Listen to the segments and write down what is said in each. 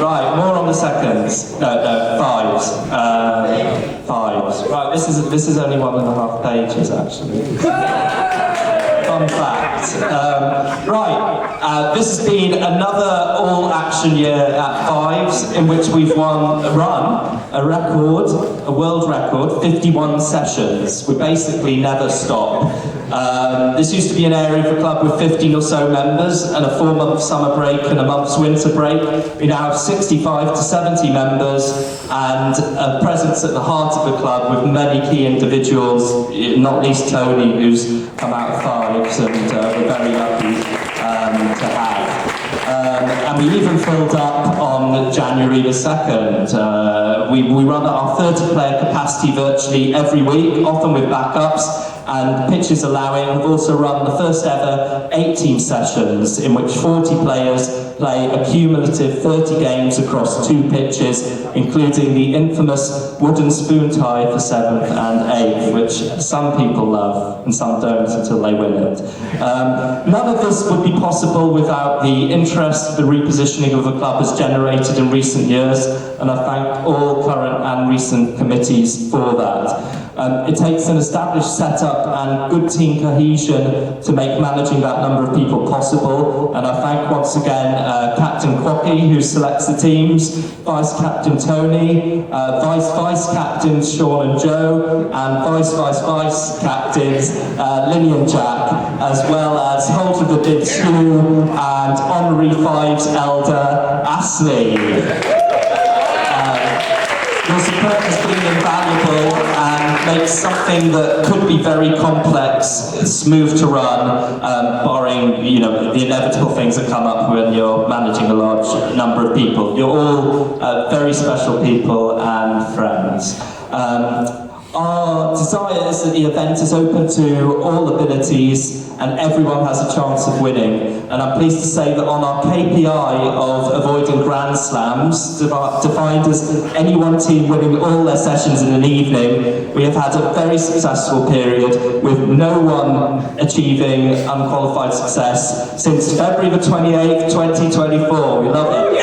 Right, more on the seconds. No, fives. Fives. Right, this is only 1.5 pages actually. Fun fact. This has been another all-action year at Fives, in which we've run a world record, 51 sessions. We basically never stop. This used to be an area of the club with 15 or so members, and a 4-month summer break and a month's winter break. We now have 65 to 70 members, and a presence at the heart of the club with many key individuals, not least Tony, who's come out of Fives, and we're very lucky to have. And we even filled up on January the 2nd. We run at our 30-player capacity virtually every week, often with backups, and pitches allowing. We've also run the first ever 8-team sessions, in which 40 players play a cumulative 30 games across 2 pitches, including the infamous wooden spoon tie for 7th and 8th, which some people love and some don't until they win it. None of this would be possible without the interest the repositioning of the club has generated in recent years, and I thank all current and recent committees for that. It takes an established setup and good team cohesion to make managing that number of people possible, and I thank once again Captain Quocky, who selects the teams, Vice Captain Tony, Vice Captains Sean and Joe, and Vice Captains Linny and Jack, as well as Holder the Bibs Hugh and Honorary Fives Elder Ashley. Your support has been invaluable and makes something that could be very complex smooth to run, barring the inevitable things that come up when you're managing a large number of people. You're all very special people and friends. Our desire is that the event is open to all abilities and everyone has a chance of winning. And I'm pleased to say that on our KPI of avoiding Grand Slams, defined as any one team winning all their sessions in an evening, we have had a very successful period with no one achieving unqualified success since February the 28th, 2024. We love it.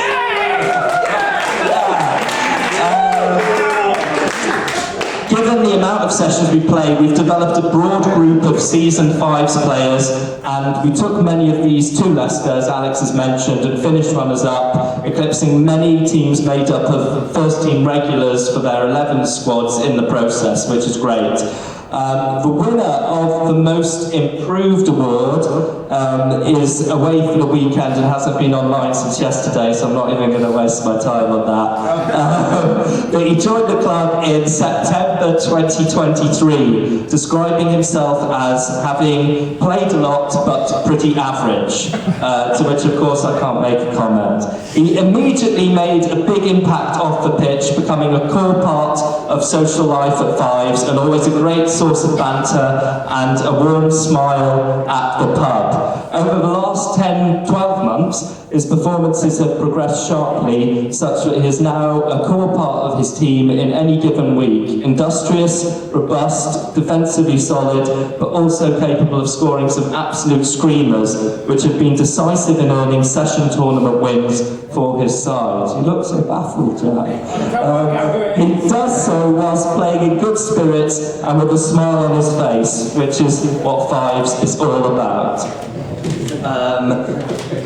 Given the amount of sessions we play, we've developed a broad group of seasoned Fives players, and we took many of these to Leicester, as Alex has mentioned, and finished runners-up, eclipsing many teams made up of first-team regulars for their 11 squads in the process, which is great. The winner of the Most Improved Award is away for the weekend and hasn't been online since yesterday, so I'm not even going to waste my time on that. But he joined the club in September 2023, describing himself as having played a lot but pretty average, to which of course I can't make a comment. He immediately made a big impact off the pitch, becoming a core part of social life at Fives and always a great source of banter and a warm smile at the pub. Over the last 10-12 months, his performances have progressed sharply, such that he is now a core part of his team in any given week. Industrious, robust, defensively solid, but also capable of scoring some absolute screamers, which have been decisive in earning session tournament wins for his side. You look so baffled, Jack. He does so whilst playing in good spirits and with a smile on his face, which is what Fives is all about.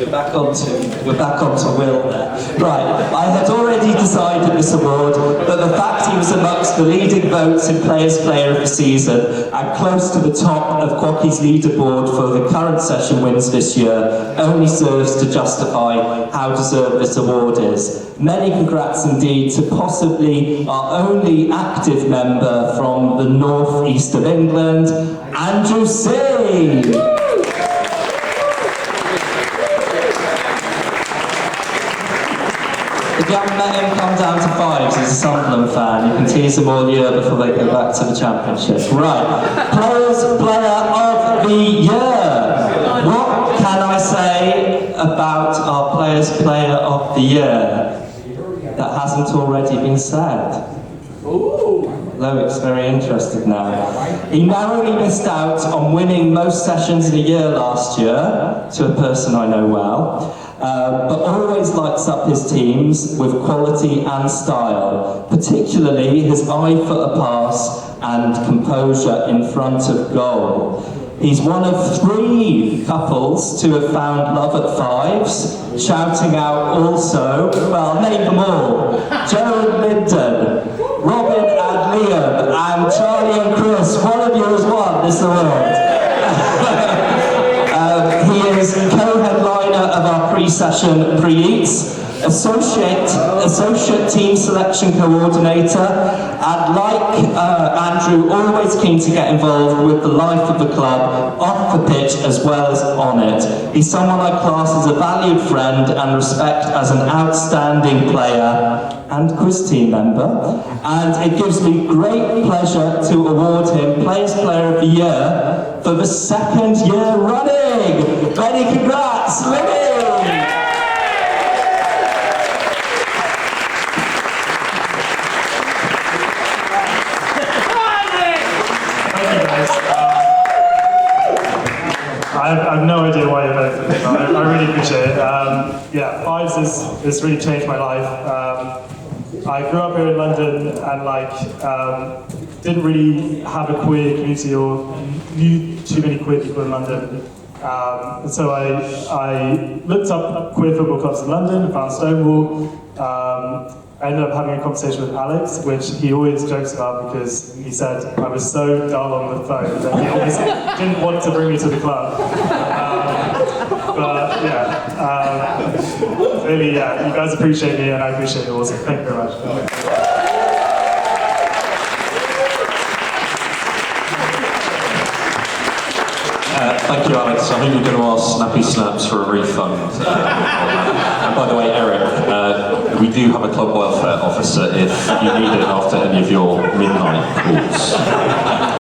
We're back on to Will there. Right, I had already decided this award, but the fact he was amongst the leading votes in Players' Player of the Season and close to the top of Quocky's leaderboard for the current session wins this year only serves to justify how deserved this award is. Many congrats indeed to possibly our only active member from the north-east of England, Andrew C. If you haven't met him, come down to Fives. He's a Sunderland fan. You can tease him all year before they go back to the Championship. Right. Players' Player of the Year. What can I say about our Players' Player of the Year that hasn't already been said? Loic's very interested now. He narrowly missed out on winning most sessions in a year last year, to a person I know well. but always lights up his teams with quality and style, particularly his eye for a pass and composure in front of goal. He's one of 3 couples to have found love at fives, shouting out also, well, name them all, Joe and Lyndon, Robin and Liam, and Charlie and Chris. One of you has won this award. He is co-headliner of our pre-session pre-eats, associate team selection coordinator, and like Andrew, always keen to get involved with the life of the club, off the pitch as well as on it. He's someone I class as a valued friend and respect as an outstanding player and quiz team member, and it gives me great pleasure to award him Players Player of the Year for the 2nd year running. Many congrats, Libby! I have no idea why you voted for me, but I really appreciate it. Yeah, fives has really changed my life. I grew up here in London and didn't really have a queer community or knew too many queer people in London. And so I looked up queer football clubs in London and found Stonewall. I ended up having a conversation with Alex, which he always jokes about because he said I was so dull on the phone that he always didn't want to bring me to the club. But yeah, clearly, yeah, you guys appreciate me and I appreciate you also. Thank you very much. Thank you, Alex. I think you're going to ask Snappy Snaps for a refund. And by the way, Eric, we do have a club welfare officer if you need it after any of your midnight calls.